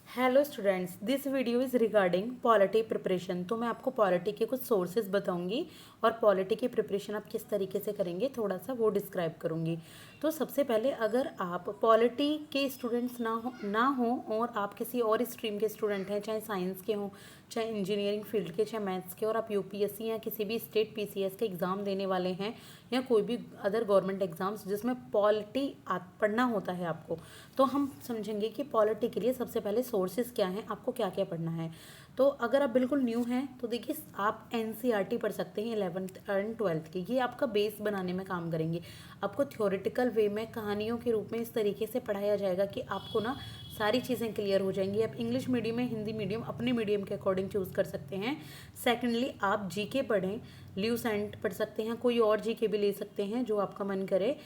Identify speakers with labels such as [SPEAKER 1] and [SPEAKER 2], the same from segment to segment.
[SPEAKER 1] Hello students, this video is regarding polity preparation. तो मैं आपको पॉलिटी के कुछ सोर्सेज बताऊंगी और पॉलिटी की प्रिपरेशन आप किस तरीके से करेंगे थोड़ा सा वो डिस्क्राइब करूंगी। तो सबसे पहले अगर आप पॉलिटी के स्टूडेंट्स ना हो और आप किसी और स्ट्रीम के स्टूडेंट हैं, चाहे साइंस के हों, चाहे इंजीनियरिंग फील्ड के, चाहे मैथ्स के, और आप यूपीएससी या किसी भी स्टेट पीसीएस के एग्ज़ाम देने वाले हैं या कोई भी अदर गवर्नमेंट एग्ज़ाम्स जिसमें पॉलिटी पढ़ना होता है आपको, तो हम समझेंगे कि पॉलिटी के लिए सबसे पहले सोर्सेज क्या हैं, आपको क्या क्या पढ़ना है। तो अगर आप बिल्कुल न्यू हैं तो देखिए आप एनसीईआरटी पढ़ सकते हैं 11th एंड 12th की। ये आपका बेस बनाने में काम करेंगे। आपको थ्योरेटिकल वे में कहानियों के रूप में इस तरीके से पढ़ाया जाएगा कि आपको ना सारी चीज़ें क्लियर हो जाएंगी। आप इंग्लिश मीडियम में, हिंदी मीडियम, अपने मीडियम के अकॉर्डिंग चूज़ कर सकते हैं। सेकेंडली आप जीके पढ़ें, ल्यूसेंट पढ़ सकते हैं, कोई और जीके भी ले सकते हैं जो आपका मन करे।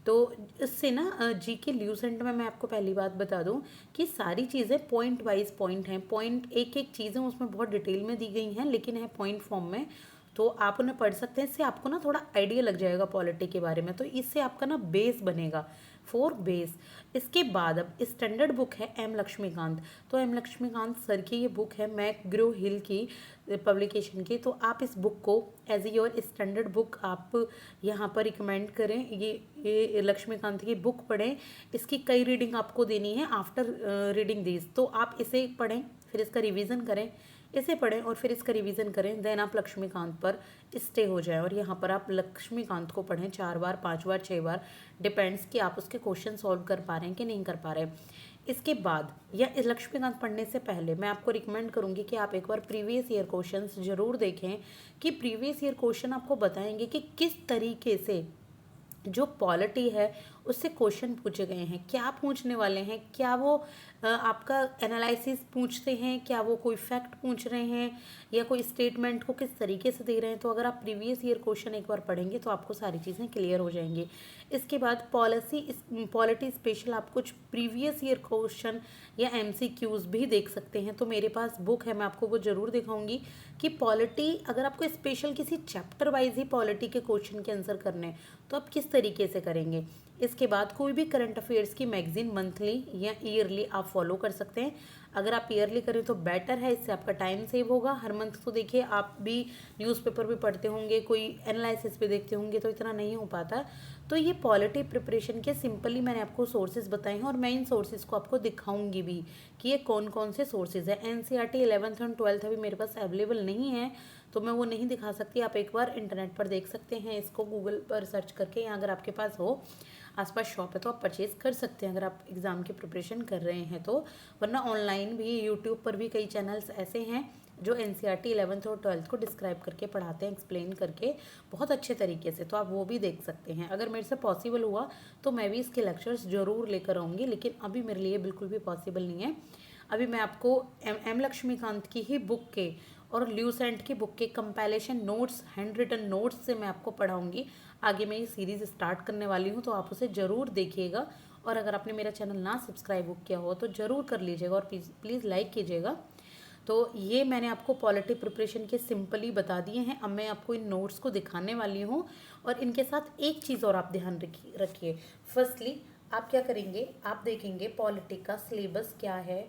[SPEAKER 1] तो इससे ना जीके ल्यूसेंट में मैं आपको पहली बात बता दूं कि सारी चीज़ें पॉइंट वाइज पॉइंट हैं, पॉइंट एक एक चीज़ें उसमें बहुत डिटेल में दी गई हैं लेकिन है पॉइंट फॉर्म में। तो आप उन्हें पढ़ सकते हैं। इससे आपको ना थोड़ा आइडिया लग जाएगा पॉलिटी के बारे में, तो इससे आपका ना बेस बनेगा, फोर बेस। इसके बाद अब स्टैंडर्ड बुक है एम लक्ष्मीकांत। तो एम लक्ष्मीकांत सर की ये बुक है मैकग्रो हिल की पब्लिकेशन की। तो आप इस बुक को एज योर स्टैंडर्ड बुक आप यहाँ पर रिकमेंड करें। ये लक्ष्मीकांत की बुक पढ़ें। इसकी कई रीडिंग आपको देनी है आफ्टर रीडिंग दिस। तो आप इसे पढ़ें, फिर इसका रिवीजन करें, इसे पढ़ें और फिर इसका रिवीजन करें। देन आप लक्ष्मीकांत पर स्टे हो जाएं और यहाँ पर आप लक्ष्मीकांत को पढ़ें 4 बार, 5 बार, 6 बार, डिपेंड्स कि आप उसके क्वेश्चन सॉल्व कर पा रहे हैं कि नहीं कर पा रहे हैं। इसके बाद या इस लक्ष्मीकांत पढ़ने से पहले मैं आपको रिकमेंड करूंगी कि आप एक बार प्रीवियस ईयर क्वेश्चंस जरूर देखें कि प्रीवियस ईयर क्वेश्चन आपको बताएंगे कि किस तरीके से जो पॉलिटी है उससे क्वेश्चन पूछे गए हैं, क्या पूछने वाले हैं, क्या वो आपका एनालिसिस पूछते हैं, क्या वो कोई फैक्ट पूछ रहे हैं या कोई स्टेटमेंट को किस तरीके से दे रहे हैं। तो अगर आप प्रीवियस ईयर क्वेश्चन एक बार पढ़ेंगे तो आपको सारी चीज़ें क्लियर हो जाएंगी। इसके बाद पॉलिटी स्पेशल आप कुछ प्रीवियस ईयर क्वेश्चन या एमसीक्यूज भी देख सकते हैं। तो मेरे पास बुक है, मैं आपको वो ज़रूर दिखाऊंगी कि पॉलिटी अगर आपको स्पेशल किसी चैप्टर वाइज ही पॉलिटी के क्वेश्चन के आंसर करने हैं तो आप किस तरीके से करेंगे। इसके बाद कोई भी करंट अफेयर्स की मैगजीन मंथली या ईयरली आप फॉलो कर सकते हैं। अगर आप ईयरली करें तो बेटर है, इससे आपका टाइम सेव होगा। हर मंथ तो देखिए आप भी न्यूज़पेपर भी पढ़ते होंगे, कोई एनालिसिस भी देखते होंगे, तो इतना नहीं हो पाता। तो ये पॉलिटी प्रिपरेशन के सिंपली मैंने आपको सोर्सेज बताए हैं और मैं इन सोर्सेज को आपको दिखाऊंगी भी कि ये कौन कौन से सोर्सेज है। एनसीईआरटी 11th और 12th अभी मेरे पास अवेलेबल नहीं है तो मैं वो नहीं दिखा सकती। आप एक बार इंटरनेट पर देख सकते हैं, इसको गूगल पर सर्च करके, या अगर आपके पास हो आसपास शॉप है तो आप परचेज़ कर सकते हैं अगर आप एग्ज़ाम की प्रिपरेशन कर रहे हैं तो। वरना ऑनलाइन भी यूट्यूब पर भी कई चैनल्स ऐसे हैं जो एनसीईआरटी 11th और 12th को डिस्क्राइब करके पढ़ाते हैं, एक्सप्लेन करके बहुत अच्छे तरीके से। तो आप वो भी देख सकते हैं। अगर मेरे से पॉसिबल हुआ तो मैं भी इसके लेक्चर्स ज़रूर लेकर आऊँगी, लेकिन अभी मेरे लिए बिल्कुल भी पॉसिबल नहीं है। अभी मैं आपको एम लक्ष्मीकांत की ही बुक के और ल्यूसेंट की बुक के compilation notes, hand written notes से मैं आपको पढ़ाऊंगी। आगे मैं ये सीरीज़ स्टार्ट करने वाली हूँ तो आप उसे ज़रूर देखिएगा। और अगर आपने मेरा चैनल ना सब्सक्राइब किया हो तो ज़रूर कर लीजिएगा और प्लीज़ लाइक कीजिएगा। तो ये मैंने आपको पॉलिटी प्रिपरेशन के सिंपली बता दिए हैं। अब मैं आपको इन नोट्स को दिखाने वाली हूँ और इनके साथ एक चीज़ और आप ध्यान रखिए। फर्स्टली आप क्या करेंगे, आप देखेंगे पॉलिटी का सिलेबस क्या है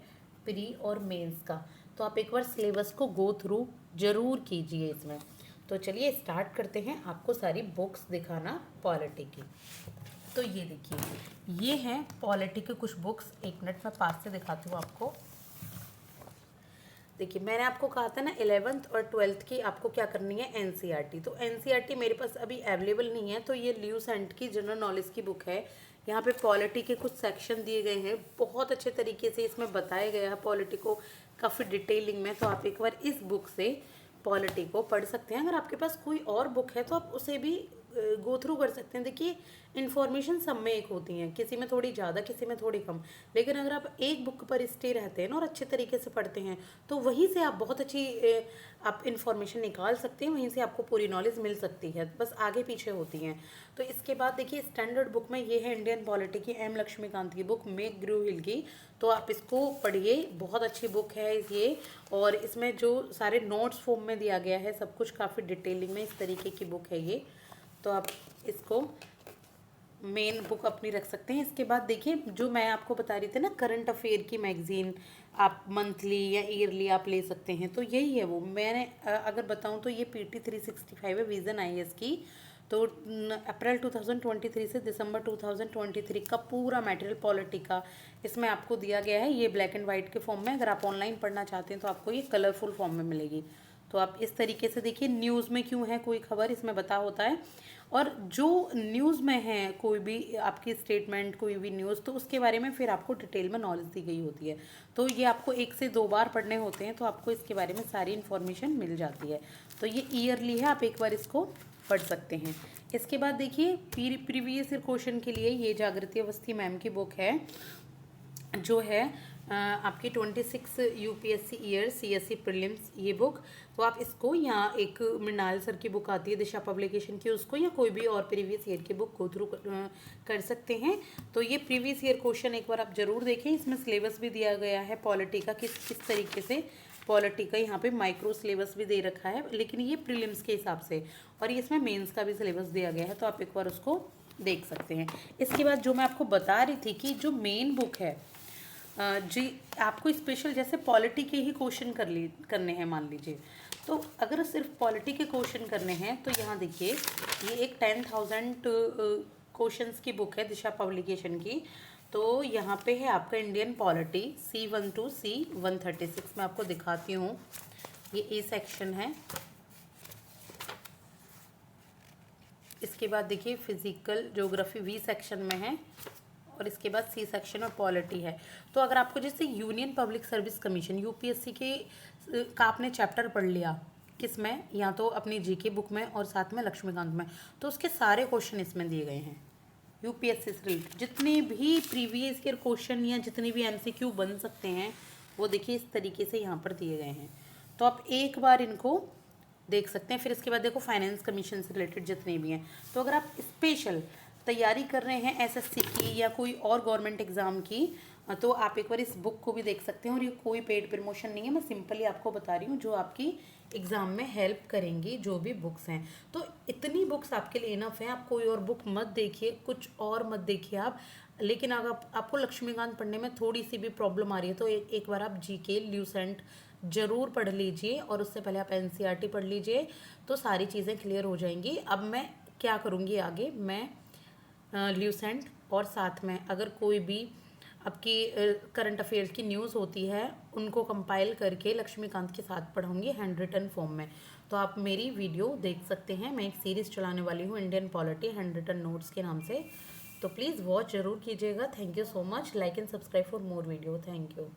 [SPEAKER 1] प्री और मेंस का। तो आप एक बार सिलेबस को गो थ्रू जरूर कीजिए इसमें। तो चलिए स्टार्ट करते हैं आपको सारी बुक्स दिखाना पॉलिटी की। तो ये देखिए, ये हैं पॉलिटी के कुछ बुक्स। एक मिनट में पास से दिखाती हूँ आपको। देखिए मैंने आपको कहा था ना 11th और 12th की आपको क्या करनी है, एनसीईआरटी। तो एनसीईआरटी मेरे पास अभी अवेलेबल नहीं है, तो ये ल्यूसेंट की जनरल नॉलेज की बुक है। यहाँ पे पॉलिटी के कुछ सेक्शन दिए गए हैं, बहुत अच्छे तरीके से इसमें बताया गया है पॉलिटी को काफ़ी डिटेलिंग में। तो आप एक बार इस बुक से पॉलिटी को पढ़ सकते हैं। अगर आपके पास कोई और बुक है तो आप उसे भी गो थ्रू कर सकते हैं। देखिए इन्फॉर्मेशन सब में एक होती हैं, किसी में थोड़ी ज़्यादा, किसी में थोड़ी कम, लेकिन अगर आप एक बुक पर स्टे रहते हैं ना और अच्छे तरीके से पढ़ते हैं तो वहीं से आप बहुत अच्छी आप इन्फॉर्मेशन निकाल सकते हैं, वहीं से आपको पूरी नॉलेज मिल सकती है, बस आगे पीछे होती हैं। तो इसके बाद देखिए स्टैंडर्ड बुक में ये है इंडियन पॉलिटी की एम लक्ष्मीकांत की बुक, मैकग्रो हिल की। तो आप इसको पढ़िए, बहुत अच्छी बुक है ये। और इसमें जो सारे नोट्स फॉर्म में दिया गया है, सब कुछ काफ़ी डिटेलिंग में इस तरीके की बुक है ये। तो आप इसको मेन बुक अपनी रख सकते हैं। इसके बाद देखिए, जो मैं आपको बता रही थी ना, करंट अफेयर की मैगज़ीन आप मंथली या ईयरली आप ले सकते हैं, तो यही है वो। मैंने अगर बताऊं तो ये PT 365 है, विज़न IAS की। तो अप्रैल 2023 से दिसंबर 2023 का पूरा मटेरियल पॉलिटी का इसमें आपको दिया गया है। ये ब्लैक एंड वाइट के फॉर्म में, अगर आप ऑनलाइन पढ़ना चाहते हैं तो आपको ये कलरफुल फॉर्म में मिलेगी। तो आप इस तरीके से देखिए, न्यूज़ में क्यों है कोई खबर, इसमें बता होता है। और जो न्यूज़ में है कोई भी आपकी स्टेटमेंट, कोई भी न्यूज़, तो उसके बारे में फिर आपको डिटेल में नॉलेज दी गई होती है। तो ये आपको 1 से 2 बार पढ़ने होते हैं, तो आपको इसके बारे में सारी इन्फॉर्मेशन मिल जाती है। तो ये ईयरली है, आप एक बार इसको पढ़ सकते हैं। इसके बाद देखिए, प्रीवियस ईयर क्वेश्चन के लिए ये जागृति अवस्थी मैम की बुक है, जो है आपकी 26 UPSC ईयर CSE प्रीलिम्स ये बुक। तो आप इसको, यहाँ एक मृणाल सर की बुक आती है दिशा पब्लिकेशन की, उसको या कोई भी और प्रीवियस ईयर की बुक गो थ्रू कर सकते हैं। तो ये प्रीवियस ईयर क्वेश्चन एक बार आप जरूर देखें। इसमें सिलेबस भी दिया गया है पॉलिटी का, किस तरीके से पॉलिटी का यहाँ पे माइक्रो सिलेबस भी दे रखा है, लेकिन ये प्रीलिम्स के हिसाब से, और ये इसमें मेंस का भी सिलेबस दिया गया है, तो आप एक बार उसको देख सकते हैं। इसके बाद जो मैं आपको बता रही थी कि जो मेन बुक है जी, आपको स्पेशल जैसे पॉलिटी के ही क्वेश्चन करने हैं मान लीजिए, तो अगर सिर्फ पॉलिटी के क्वेश्चन करने हैं तो यहाँ देखिए, ये एक 10,000 क्वेश्चंस की बुक है दिशा पब्लिकेशन की। तो यहाँ पे है आपका Indian polity C1 to C136। मैं आपको दिखाती हूँ, ये A सेक्शन है। इसके बाद देखिए, फिजिकल ज्योग्राफी V सेक्शन में है, और इसके बाद C सेक्शन और पॉलिटी है। तो अगर आपको जैसे union public service commission UPSC के का आपने चैप्टर पढ़ लिया, किस में, या तो अपनी GK बुक में और साथ में लक्ष्मीकांत में, तो उसके सारे क्वेश्चन इसमें दिए गए हैं। UPSC से रिलेटेड जितने भी प्रीवियस ईयर क्वेश्चन या जितने भी MCQ बन सकते हैं, वो देखिए इस तरीके से यहाँ पर दिए गए हैं। तो आप एक बार इनको देख सकते हैं। फिर इसके बाद देखो, फाइनेंस कमीशन से रिलेटेड जितने भी हैं, तो अगर आप स्पेशल तैयारी कर रहे हैं SSC की या कोई और गवर्नमेंट एग्ज़ाम की, तो आप एक बार इस बुक को भी देख सकते हैं। और ये कोई पेड प्रमोशन नहीं है, मैं सिंपली आपको बता रही हूँ जो आपकी एग्ज़ाम में हेल्प करेंगी, जो भी बुक्स हैं। तो इतनी बुक्स आपके लिए इनफ है, आप कोई और बुक मत देखिए, कुछ और मत देखिए आप। लेकिन अगर आपको लक्ष्मीकांत पढ़ने में थोड़ी सी भी प्रॉब्लम आ रही है, तो एक बार आप GK ल्यूसेंट ज़रूर पढ़ लीजिए, और उससे पहले आप NCERT पढ़ लीजिए, तो सारी चीज़ें क्लियर हो जाएंगी। अब मैं क्या करूँगी आगे, मैं ल्यूसेंट और साथ में अगर कोई भी आपकी करंट अफेयर्स की न्यूज़ होती है, उनको कंपाइल करके लक्ष्मीकांत के साथ पढ़ूंगी हैंड रिटन फॉर्म में। तो आप मेरी वीडियो देख सकते हैं। मैं एक सीरीज़ चलाने वाली हूँ Indian polity hand written notes के नाम से, तो प्लीज़ वॉच ज़रूर कीजिएगा। Thank you so much. Like and subscribe for more video. Thank you.